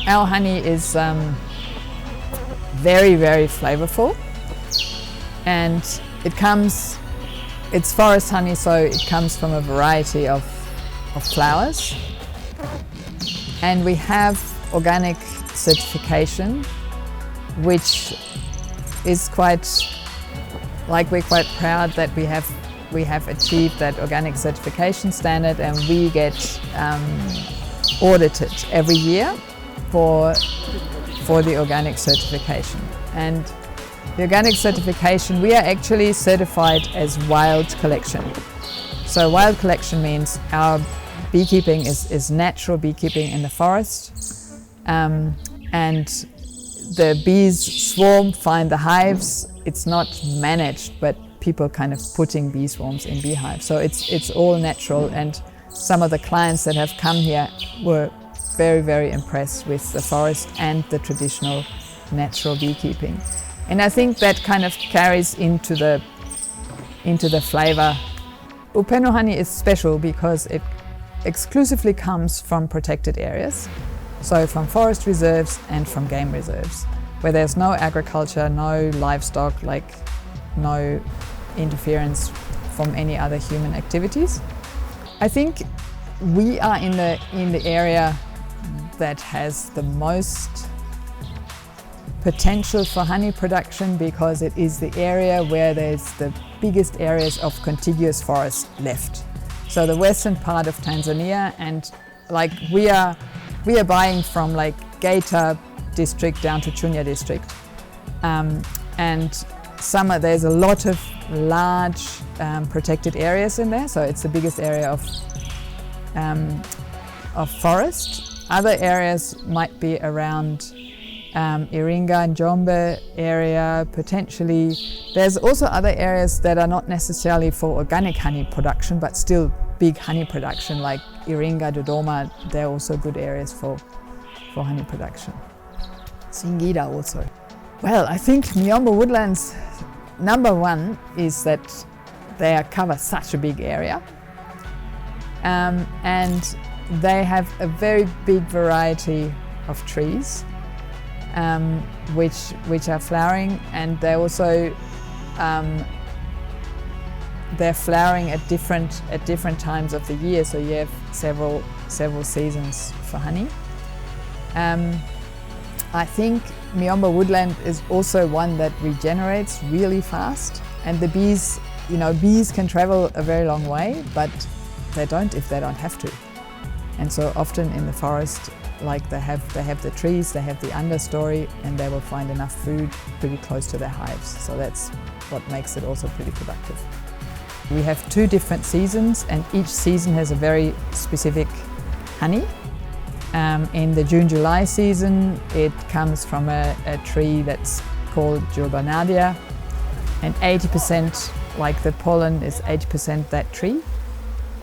Our honey is very, very flavorful, and it's forest honey, so it comes from a variety of flowers. And we have organic certification, which is we're quite proud that we have achieved that organic certification standard, and we get audited every year for the organic certification. And the organic certification, we are actually certified as wild collection. So wild collection means our beekeeping is natural beekeeping in the forest, and the bees swarm, find the hives. It's not managed, but people kind of putting bee swarms in beehives. So it's all natural, and some of the clients that have come here were very, very impressed with the forest and the traditional natural beekeeping. And I think that kind of carries into the flavor. Upendo Honey is special because it exclusively comes from protected areas, so from forest reserves and from game reserves, where there's no agriculture, no livestock, no interference from any other human activities. I think we are in the area that has the most potential for honey production, because it is the area where there's the biggest areas of contiguous forest left. So the western part of Tanzania, and we are buying from Geita district down to Chunya district, and there's a lot of large protected areas in there. So it's the biggest area of forest. Other areas might be around Iringa and Njombe area, potentially. There's also other areas that are not necessarily for organic honey production, but still big honey production, like Iringa, Dodoma. They're also good areas for honey production. Singida also. Well, I think Miombo Woodlands, number one is that they cover such a big area, and they have a very big variety of trees, which are flowering, and they also they're flowering at different times of the year. So you have several seasons for honey. I think Miombo Woodland is also one that regenerates really fast, and the bees, bees can travel a very long way, but they don't if they don't have to. And so often in the forest, they have the trees, they have the understory, and they will find enough food pretty close to their hives. So that's what makes it also pretty productive. We have 2 different seasons, and each season has a very specific honey. In the June-July season, it comes from a tree that's called Julbernardia, and 80%, the pollen is 80% that tree.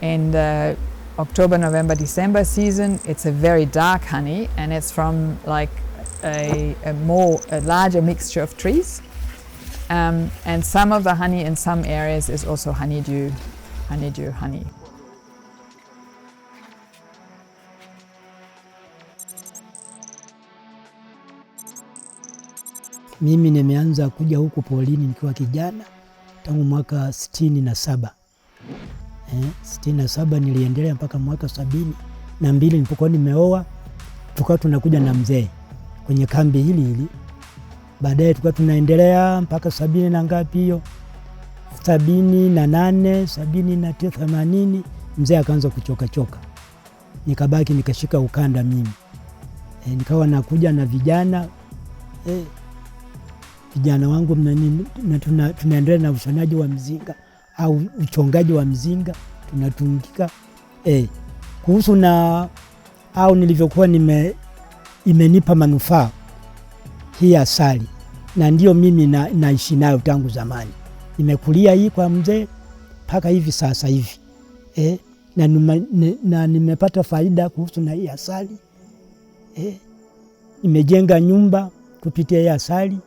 In the October, November, December season, it's a very dark honey, and it's from a larger mixture of trees. And some of the honey in some areas is also honey. Mimi nimeanza kuja huku polini nikiwa kijana tangu mwaka 67. 67 niliendelea mpaka mwaka 72 nilipokuwa nimeoa. Tukawa tunakuja na mzee kwenye kambi hili. Baadaye tukawa tunaendelea mpaka 70 na ngapi hiyo, 78, 79, 80. Mzee akaanza kuchoka. Nikabaki nikashika ukanda mimi. Nikawa nakuja na vijana wangu tunaendelea na ushonaji wa mzinga au uchongaji wa mzinga, tunatungika. Kuhusu au nilivyokuwa imenipa manufaa hii asali, na ndio mimi naishi nayo tangu zamani. Nimekulia hii kwa mzee mpaka hivi sasa hivi. Na nimepata faida kuhusu na hii asali. Nimejenga nyumba kupitia hii asali,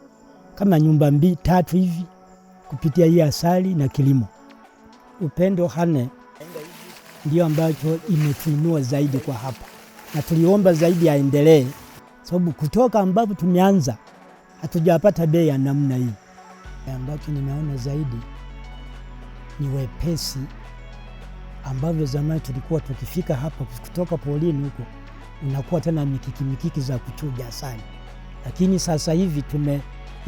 kama nyumba 2, 3 hivi kupitia hii asali na kilimo. Upendo Honey ndio ambacho imetuinua zaidi kwa hapa, na tuliomba zaidi aendelee sababu kutoka ambapo tumeanza hatujapata bei ya namna hii. Ambacho nimeona zaidi ni wepesi ambavyo zamani tulikuwa tukifika hapa kutoka polini huko unakuwa tena mikiki za kuchuja asali, lakini sasa hivi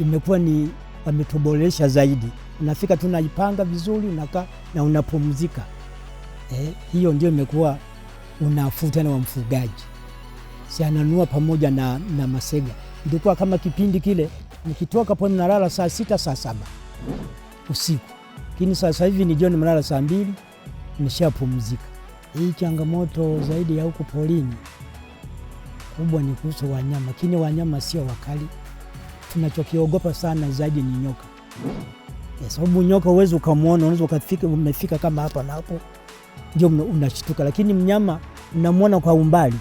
imekuwa ni wametuboresha zaidi. Unafika tunaipanga vizuri, unakaa na unapumzika. Hiyo ndio imekuwa unafuu tena wa mfugaji. Si ananua pamoja na masega. Ilikuwa kama kipindi kile nikitoka poni nalala saa 6 saa 7 usiku. Lakini sasa hivi ni jioni nalala saa 2 nimeshapumzika. Hii changamoto zaidi ya huko polini kubwa ni kuhusu wanyama, lakini wanyama sio wakali. Tunachokiogopa sana zaidi ni nyoka. Sababu nyoka uwezo ukamwona, unaweza umefika kama hapa na hapo ndio unashtuka, lakini mnyama unamwona kwa umbali.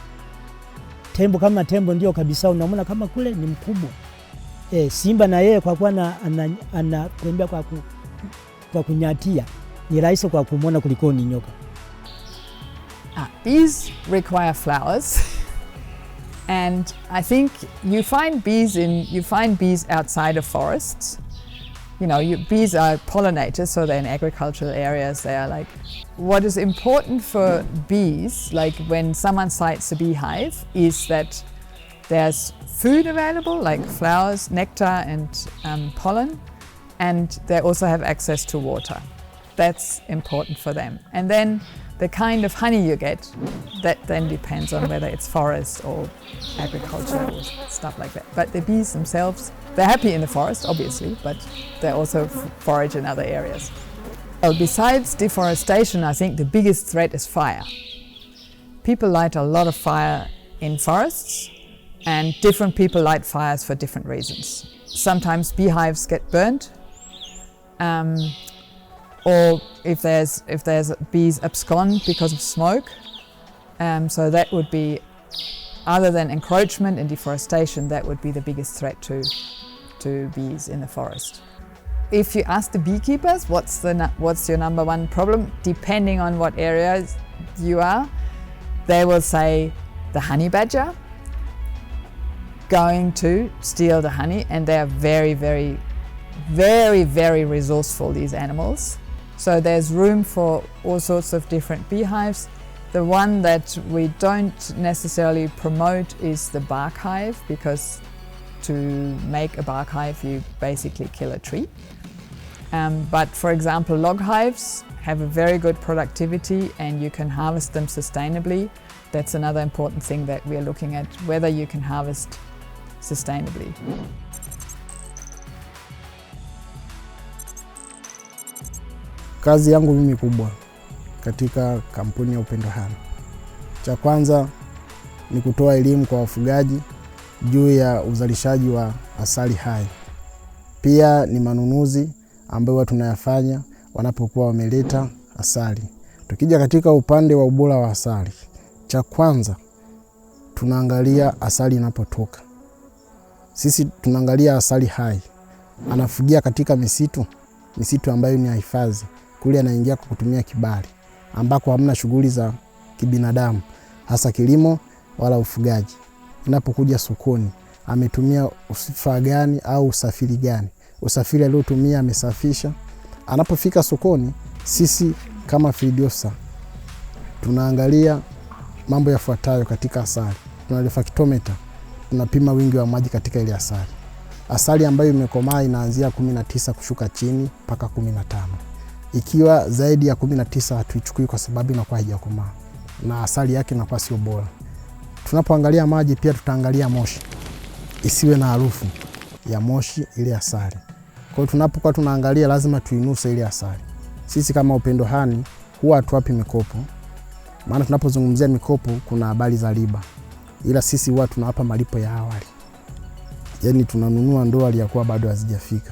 Tembo kama tembo ndio kabisa unamwona kama kule ni mkubwa. Simba na yeye kwa kuwa anatembea kwa kunyatia ni rahisi kwa kumwona kuliko ni nyoka. Bees require flowers. And I think you find bees outside of forests. Bees are pollinators, so they're in agricultural areas. They are like, what is important for bees, like when someone sites a beehive, is that there's food available, like flowers, nectar and pollen, and they also have access to water. That's important for them. And then the kind of honey you get, that then depends on whether it's forest or agriculture or stuff like that. But the bees themselves, they're happy in the forest, obviously, but they also forage in other areas. Well, besides deforestation, I think the biggest threat is fire. People light a lot of fire in forests, and different people light fires for different reasons. Sometimes beehives get burnt, or if there's bees abscond because of smoke. So that would be, other than encroachment and deforestation, that would be the biggest threat to bees in the forest. If you ask the beekeepers what's your number one problem, depending on what areas you are, they will say the honey badger going to steal the honey, and they are very, very, very, very resourceful, these animals. So there's room for all sorts of different beehives. The one that we don't necessarily promote is the bark hive, because to make a bark hive you basically kill a tree. But for example, log hives have a very good productivity and you can harvest them sustainably. That's another important thing that we are looking at, whether you can harvest sustainably. Kazi yangu mimi kubwa katika kampuni ya Upendo Honey, cha kwanza ni kutoa elimu kwa wafugaji juu ya uzalishaji wa asali hai. Pia ni manunuzi ambayo tunayafanya wanapokuwa wameleta asali. Tukija katika upande wa ubora wa asali, cha kwanza tunaangalia asali inapotoka. Sisi tunaangalia asali hai. Anafugia katika misitu ambayo ni hifadhi. Kule anaingia kwa kutumia kibali, ambako hamna shughuli za kibinadamu, hasa kilimo wala ufugaji. Inapokuja sokoni, ametumia usafiri gani au usafiri gani? Usafiri aliotumia amesafisha. Anapofika sokoni, sisi kama field officer tunaangalia mambo yafuatayo katika asali. Tuna refractometer, tunapima wingi wa maji katika ile asali. Asali ambayo imekomaa inaanzia 19 kushuka chini mpaka 15. Ikiwa zaidi ya 19 hatuichukui kwa sababu inakuwa haijakomaa na asali yake inakuwa sio bora. Tunapoangalia maji pia tutaangalia moshi. Isiwe na harufu ya moshi ile asali. Kwa hiyo tunapokuwa tunaangalia lazima tuinuse ile asali. Sisi kama Upendo Honey huwa hatuwapi mikopo. Maana tunapozungumzia mikopo kuna habari za riba. Ila sisi huwa tunawapa malipo ya awali. Yaani tunanunua ndoo aliyakuwa bado hazijafika.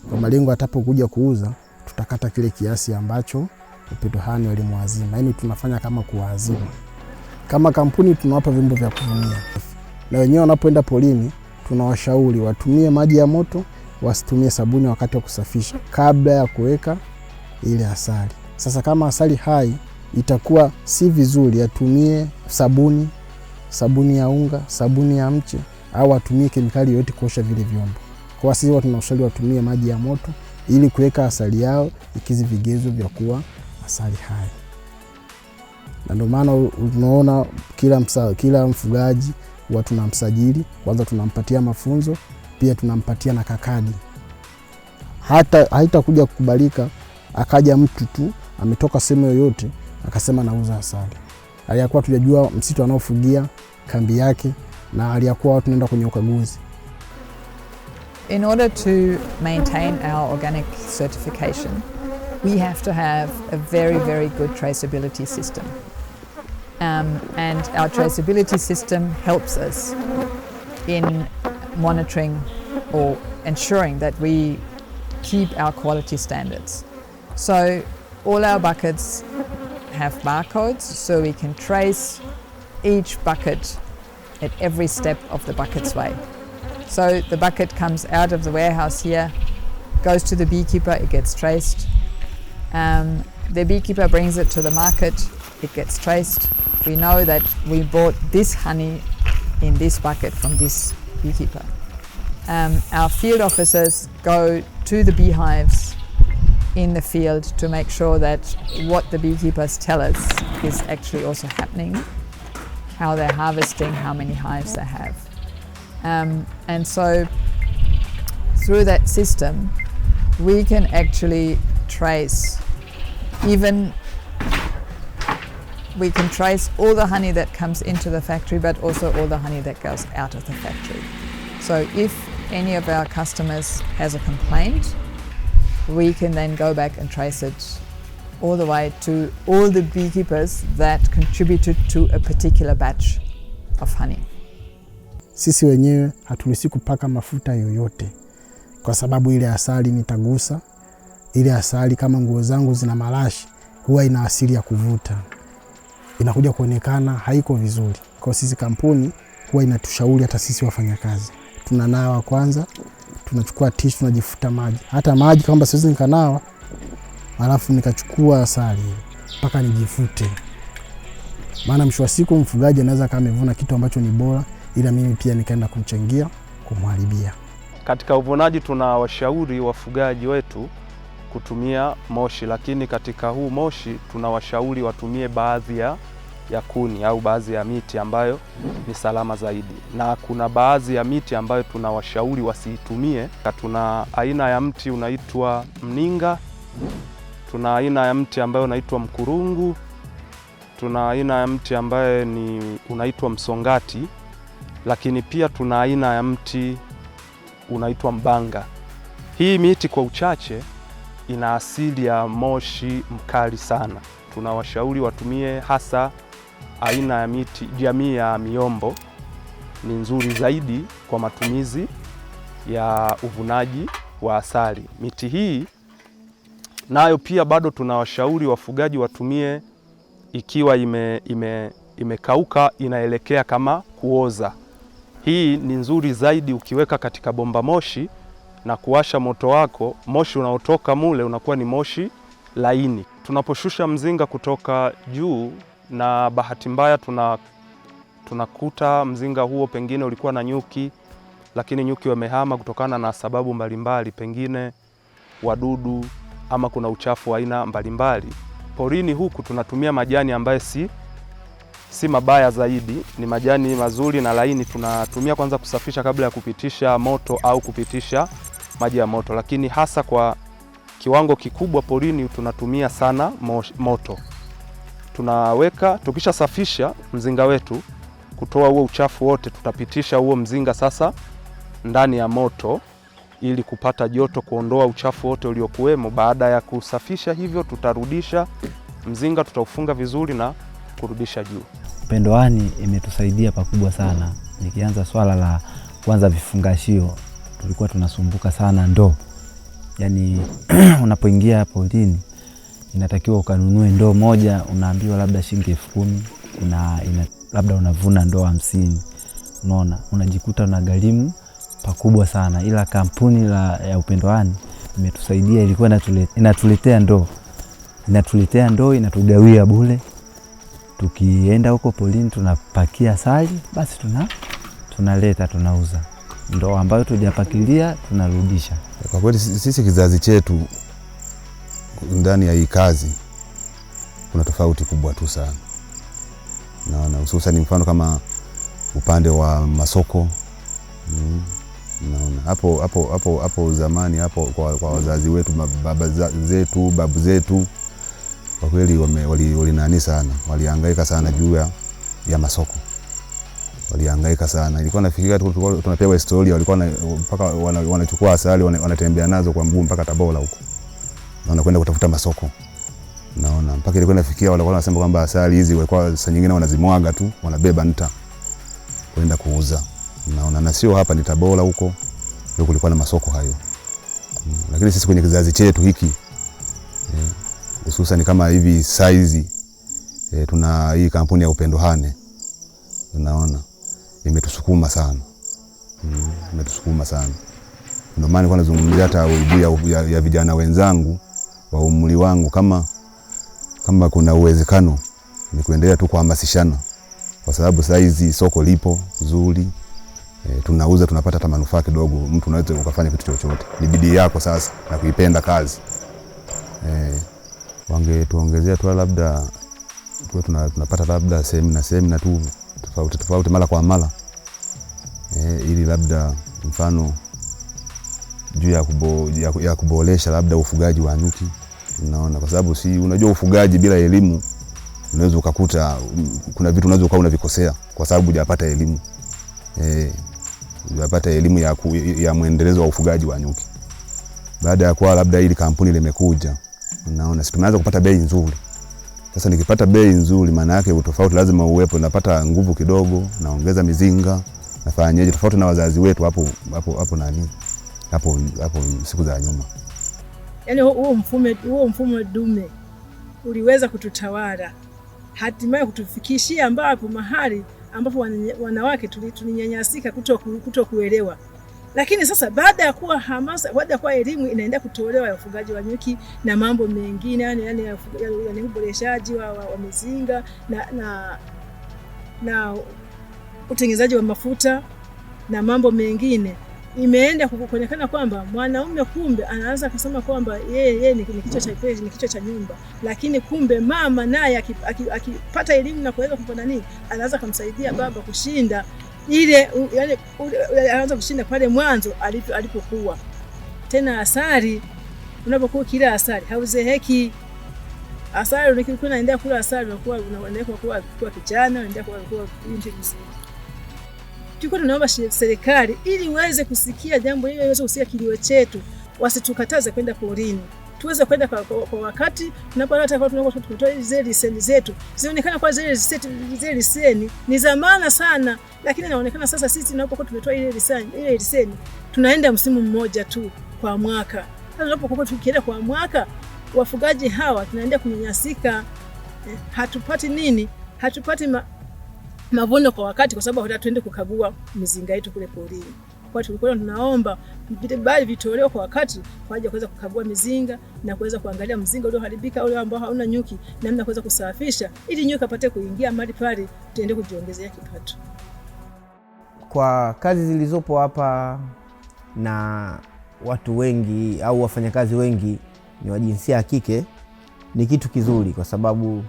Kwa malengo atapokuja kuuza, tutakata kile kiasi ambacho Upendo Honey walimwazima. Yaani tunafanya kama kuwaazima. Kama kampuni tunawapa vyombo vya kuvunia. Na wenyewe wanapoenda polini tunawashauri watumie maji ya moto, wasitumie sabuni wakati wa kusafisha kabla ya kuweka ile asali. Sasa kama asali hai itakuwa si vizuri atumie sabuni sabuni ya unga, sabuni ya mche, au atumie kemikali yoyote kuosha vile vyombo. Kwa sisi tunashauri watumie maji ya moto ili kuweka asali yao ikizi vigezo vya kuwa asali hai. Na ndio maana unaona kila mfugaji huwa tunamsajili, kwanza tunampatia mafunzo, pia tunampatia na kakadi. Hata haitakuja kukubalika akaja mtu tu ametoka sehemu yoyote akasema nauza asali. Aliyakuwa tujajua msitu anaofugia, kambi yake, na aliyakuwa watu nenda kwenye ukaguzi. In order to maintain our organic certification, we have to have a very, very good traceability system. And our traceability system helps us in monitoring or ensuring that we keep our quality standards. So all our buckets have barcodes, so we can trace each bucket at every step of the bucket's way. So the bucket comes out of the warehouse here, goes to the beekeeper, it gets traced. The beekeeper brings it to the market, it gets traced. We know that we bought this honey in this bucket from this beekeeper. Our field officers go to the beehives in the field to make sure that what the beekeepers tell us is actually also happening, how they're harvesting, how many hives they have. And so through that system, we can actually trace we can trace all the honey that comes into the factory, but also all the honey that goes out of the factory. So if any of our customers has a complaint, we can then go back and trace it all the way to all the beekeepers that contributed to a particular batch of honey. Sisi wenyewe haturuhusi kupaka mafuta yoyote, kwa sababu ile asali nitagusa. Ile asali kama nguo zangu zina marashi, huwa ina asili ya kuvuta, inakuja kuonekana haiko vizuri. Kwa sisi kampuni huwa inatushauri hata sisi wafanyakazi, tunanawa kwanza, tunachukua tissue, tunajifuta maji. Hata maji kama siwezi nikanawa alafu nikachukua asali mpaka nijifute, maana mwisho wa siku mfugaji anaweza kama amevuna kitu ambacho ni bora, ila mimi pia nikaenda kumchangia kumharibia. Katika uvunaji tunawashauri wafugaji wetu kutumia moshi, lakini katika huu moshi tunawashauri watumie baadhi ya kuni au baadhi ya miti ambayo ni salama zaidi, na kuna baadhi ya miti ambayo tunawashauri wasiitumie. Tuna aina ya mti unaitwa mninga, tuna aina ya mti ambayo unaitwa mkurungu, tuna aina ya mti ambayo unaitwa msongati, lakini pia tuna aina ya mti unaitwa mbanga. Hii miti kwa uchache ina asili ya moshi mkali sana. Tunawashauri watumie hasa aina ya miti jamii ya miombo, ni nzuri zaidi kwa matumizi ya uvunaji wa asali. Miti hii nayo pia bado tunawashauri wafugaji watumie ikiwa imekauka, inaelekea kama kuoza. Hii ni nzuri zaidi ukiweka katika bomba moshi na kuwasha moto wako, moshi unaotoka mule unakuwa ni moshi laini. Tunaposhusha mzinga kutoka juu na bahati mbaya tunakuta mzinga huo pengine ulikuwa na nyuki, lakini nyuki wamehama kutokana na sababu mbalimbali, pengine wadudu ama kuna uchafu wa aina mbalimbali. Porini huku tunatumia majani ambayo si mabaya zaidi, ni majani mazuri na laini. Tunatumia kwanza kusafisha kabla ya kupitisha moto au kupitisha maji ya moto, lakini hasa kwa kiwango kikubwa porini tunatumia sana moto. Tunaweka, tukisha safisha mzinga wetu kutoa huo uchafu wote, tutapitisha huo mzinga sasa ndani ya moto ili kupata joto, kuondoa uchafu wote uliokuwemo. Baada ya kusafisha hivyo, tutarudisha mzinga, tutaufunga vizuri na kurudisha juu. Upendo Honey imetusaidia pakubwa sana. Nikianza swala la kwanza vifungashio, tulikuwa tunasumbuka sana ndoo. Yaani unapoingia porini inatakiwa ukanunue ndoo moja, unaambiwa labda shilingi 10,000, labda unavuna ndoo 50. Unaona, unajikuta unagharimu pakubwa sana. Ila kampuni ya Upendo Honey imetusaidia, ilikuwa inatuletea ndoo, inatugawia bure. tukienda huko polini tunapakia asali, basi tunaleta tunauza. Ndo ambayo tujapakilia tunarudisha. Kwa kweli sisi kizazi chetu ndani ya hii kazi kuna tofauti kubwa tu sana. Naona hususan mfano kama upande wa masoko. Naona hapo zamani hapo kwa wazazi wetu, baba zetu, babu zetu, kwa kweli walinani sana, walihangaika sana juu ya masoko. Walihangaika sana. Ilikuwa nafikiria tunapewa historia, walikuwa mpaka wanachukua asali wanatembea nazo kwa mguu mpaka Tabora huko. Na wanakwenda kutafuta masoko. Naona mpaka ilikuwa nafikiria walikuwa wanasema kwamba asali hizi walikuwa saa nyingine wanazimwaga tu, wanabeba nta kwenda kuuza. Naona na sio hapa, ni Tabora huko ndio kulikuwa na masoko hayo. Lakini sisi kwenye kizazi chetu hiki hususan kama hivi size tuna hii kampuni ya Upendo Honey. Unaona imetusukuma sana. Imetusukuma sana. Ndio maana nilikuwa nazungumzia hata uibu ya vijana wenzangu wa umri wangu, kama kuna uwezekano ni kuendelea tu kuhamasishana, kwa sababu saa hizi soko lipo nzuri, tunauza, tunapata hata manufaa kidogo. Mtu unaweza ukafanya kitu chochote, ni bidii yako sasa na kuipenda kazi. Wangetuongezea tu labda tunapata labda semina tu tofauti mara kwa mara, ili labda mfano juu ya kuboresha labda ufugaji wa nyuki. Unaona, kwa sababu si unajua ufugaji bila elimu unaweza ukakuta kuna vitu unaweza ukawa unavikosea kwa sababu hujapata elimu. Hujapata elimu ya muendelezo wa ufugaji wa nyuki. Baada ya kuwa labda hili kampuni limekuja, unaona sisi tumeanza kupata bei nzuri. Sasa nikipata bei nzuri, maana yake utofauti lazima uwepo, napata nguvu kidogo, naongeza mizinga, nafanyaje tofauti na wazazi wetu hapo siku za nyuma. Yaani huo mfumo dume uliweza kututawala, hatimaye kutufikishia ambapo mahali ambapo wanawake tulinyanyasika kuto kuelewa. Lakini sasa baada ya kuwa hamasa, baada ya kuwa elimu inaenda kutolewa ya ufugaji wa nyuki na mambo mengine, yani uboreshaji wa mizinga na utengenezaji wa mafuta na mambo mengine, imeenda kuonekana kwamba mwanaume kumbe anaanza kusema kwamba yeye ni kichwa cha nyumba, lakini kumbe mama naye akipata elimu na kuweza kupata nini, anaanza kumsaidia baba kushinda ile, yani anaanza kushinda pale mwanzo alipokuwa. Tena asali, unapokuwa kila asali hauzeheki. Asali unakiwa unaendelea kula asali, unaendelea kuwa kijana, unaendelea kuwa binti mzima. Tulikuwa tunaomba serikali ili iweze kusikia jambo hili, iweze kusikia kilio chetu, wasitukataze kwenda porini. Tuweze kwenda kwa wakati, tunapotoa zile leseni zetu. Zinaonekana kwa zile leseni ni zamana sana, lakini inaonekana sasa sisi tunapokuwa tumetoa ile leseni tunaenda msimu mmoja tu kwa mwaka. Sasa tunapokuwa tukienda kwa mwaka, wafugaji hawa tunaenda kunyanyasika. Hatupati nini? Hatupati mavuno kwa wakati, kwa sababu hatuende kukagua mizinga yetu kule porini. Kwa tulikuwa tunaomba bali vitolewe kwa wakati kwa ajili ya kuweza kukagua mizinga na kuweza kuangalia mzinga ulioharibika, ule ambao hauna nyuki, namna kuweza kusafisha ili nyuki apate kuingia mahali pale, tuende kujiongezea kipato. Kwa kazi zilizopo hapa na watu wengi au wafanyakazi wengi ni wa jinsia ya kike, ni kitu kizuri, kwa sababu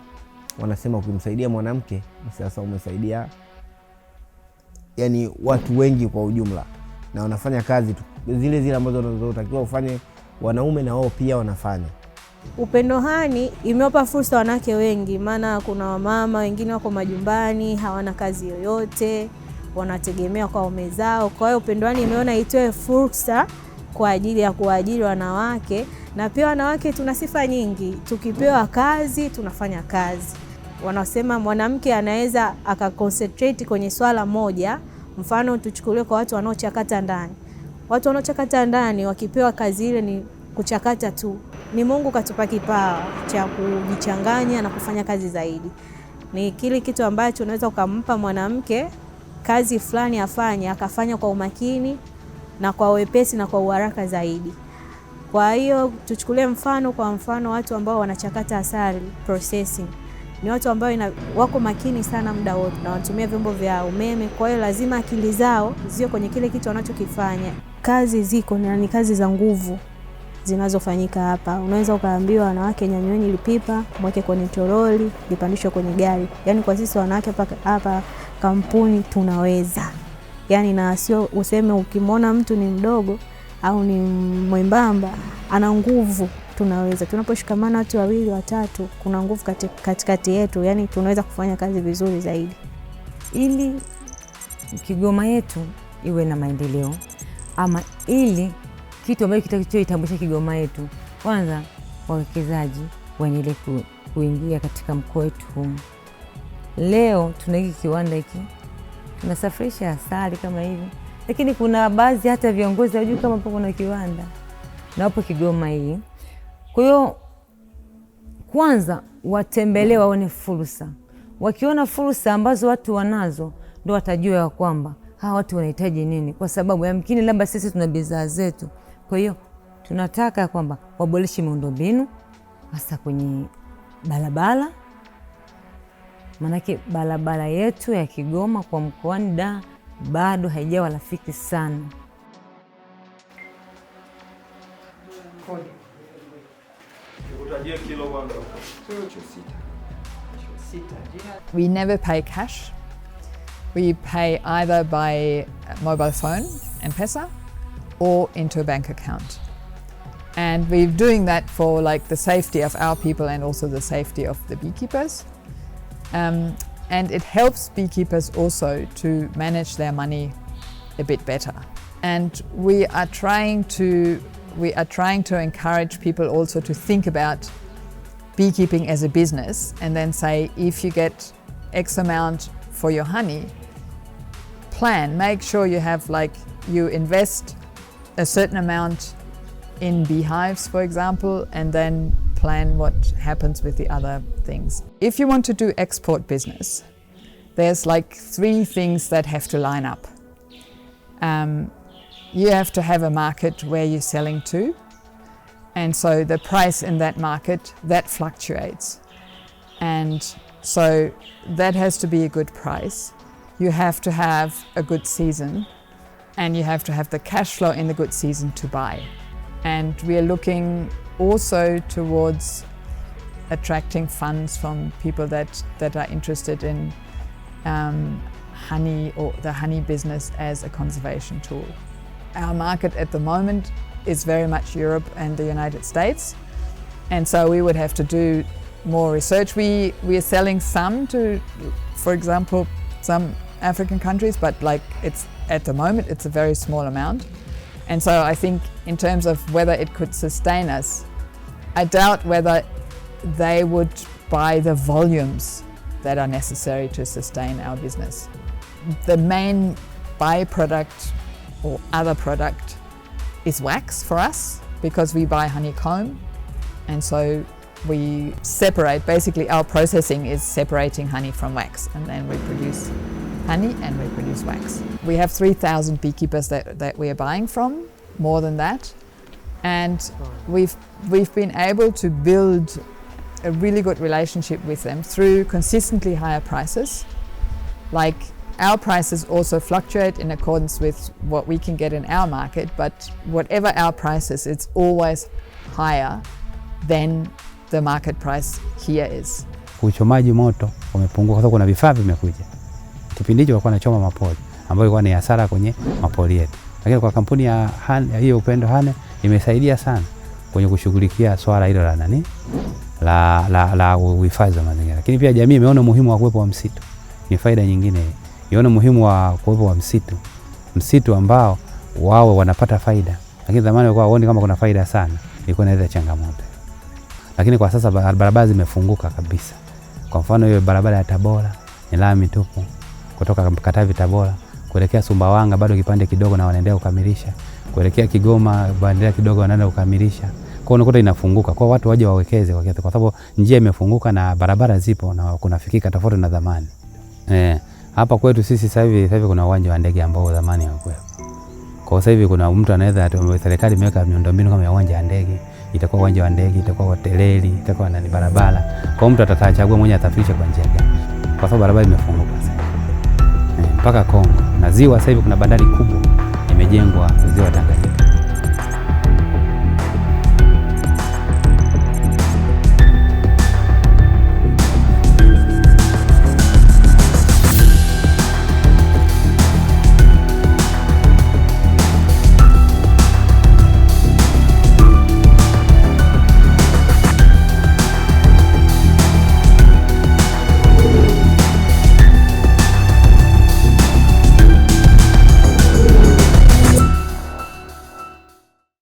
wanasema ukimsaidia mwanamke sasa umesaidia yani watu wengi kwa ujumla, na wanafanya kazi zile ambazo wanazotakiwa ufanye wanaume, na wao pia wanafanya. Upendo Honey imewapa fursa wanawake wengi, maana kuna wamama wengine wako majumbani hawana kazi yoyote, wanategemea kwa waume zao. Kwa hiyo Upendo Honey imeona itoe fursa kwa ajili ya kuajiri wanawake, na pia wanawake tuna sifa nyingi, tukipewa kazi tunafanya kazi. Wanasema mwanamke anaweza akaconcentrate kwenye swala moja. Mfano tuchukulie kwa watu wanaochakata ndani. Watu wanaochakata ndani wakipewa kazi ile ni kuchakata tu. Ni Mungu katupa kipawa cha kujichanganya na kufanya kazi zaidi. Ni kile kitu ambacho unaweza ukampa mwanamke kazi fulani afanye, akafanya kwa umakini na kwa wepesi na kwa uharaka zaidi. Kwa hiyo tuchukulie mfano watu ambao wanachakata asali, processing. ni watu ambao wako makini sana muda wote na wanatumia vyombo vya umeme. Kwa hiyo lazima akili zao ziwe kwenye kile kitu wanachokifanya. Kazi ziko na ni kazi za nguvu zinazofanyika hapa. Unaweza ukaambiwa wanawake, nyanyweni lipipa, mweke kwenye toroli, lipandishwe kwenye gari. Yaani kwa sisi wanawake hapa kampuni tunaweza. Yaani na sio useme ukimwona mtu ni mdogo au ni mwembamba ana nguvu. Tunaweza. Tunaposhikamana watu 2 watatu, kuna nguvu katikati yetu. Yaani tunaweza kufanya kazi vizuri zaidi. Ili Kigoma yetu iwe na maendeleo, ama ili kitu ambacho kitakachoitambulisha Kigoma yetu, kwanza wawekezaji waendelee kuingia katika mkoa wetu huu. Leo tuna hiki kiwanda hiki, tunasafirisha asali kama hivi, lakini kuna baadhi hata viongozi hawajui kama hapo kuna kiwanda na hapo Kigoma hii. Kwa hiyo kwanza watembelee, waone fursa. Wakiona fursa ambazo watu wanazo, ndio watajua kwamba hawa watu wanahitaji nini, kwa sababu yamkini labda sisi tuna bidhaa zetu. Kwa hiyo tunataka kwamba waboreshe miundombinu hasa kwenye barabara. Manake barabara yetu ya Kigoma kwa mkoani Dar bado haijawa rafiki sana. We never pay cash. We pay either by mobile phone, M-Pesa, or into a bank account. And we're doing that for like the safety of our people and also the safety of the beekeepers. And it helps beekeepers also to manage their money a bit better. And we are trying to encourage people also to think about beekeeping as a business, and then say, if you get X amount for your honey, make sure you have you invest a certain amount in beehives, for example, and then plan what happens with the other things. If you want to do export business, there's 3 things that have to line up. You have to have a market where you're selling to, and so the price in that market, that fluctuates. And so that has to be a good price. You have to have a good season, and you have to have the cash flow in the good season to buy. And we are looking also towards attracting funds from people that are interested in honey or the honey business as a conservation tool. Our market at the moment is very much Europe and the United States, and so we would have to do more research. We are selling some to, for example, some African countries, but it's at the moment it's a very small amount. And so I think in terms of whether it could sustain us, I doubt whether they would buy the volumes that are necessary to sustain our business. The main byproduct or other product is wax for us, because we buy honeycomb, and so we separate. Basically our processing is separating honey from wax, and then we produce honey and we produce wax. We have 3,000 beekeepers that we are buying from, more than that, and we've been able to build a really good relationship with them through consistently higher prices. Our prices also fluctuate in accordance with what we can get in our market, but whatever our price is, it's always higher than the market price here is. Uchomaji moto umepungua kwa sababu kuna vifaa vimekuja. Kipindi hicho walikuwa wanachoma mapori, ambayo ilikuwa ni hasara kwenye mapori yetu. Lakini kwa kampuni ya hiyo Upendo Honey imesaidia sana kwenye kushughulikia swala hilo la uhifadhi wa mazingira. Lakini pia jamii imeona umuhimu wa kuwepo wa msitu. Ni faida nyingine. Iona umuhimu wa kuwepo wa msitu ambao wao wanapata faida, lakini zamani walikuwa waone kama kuna faida sana, ilikuwa inaweza changamoto. Lakini kwa sasa barabara zimefunguka kabisa. Kwa mfano hiyo barabara ya Tabora ni lami tupu, kutoka Katavi Tabora kuelekea Sumbawanga bado kipande kidogo na wanaendelea kukamilisha, kuelekea Kigoma baadaye kidogo wanaenda kukamilisha. Kwa unakuta inafunguka, kwa watu waje wawekeze kwa sababu njia imefunguka na barabara zipo na kunafikika tofauti na zamani. Hapa kwetu sisi sasa hivi kuna uwanja wa ndege ambao zamani hakuwepo. Kwa sasa hivi kuna mtu anaweza, serikali imeweka miundombinu kama ya uwanja wa ndege, itakuwa uwanja wa ndege, itakuwa hoteleli, itakuwa ndani barabara. Kwa mtu atachagua mwenye atafirisha kwa njia gani, kwa sababu barabara imefunguka sasa mpaka Kongo na ziwa. Sasa hivi kuna bandari kubwa imejengwa ziwa Tanganyika.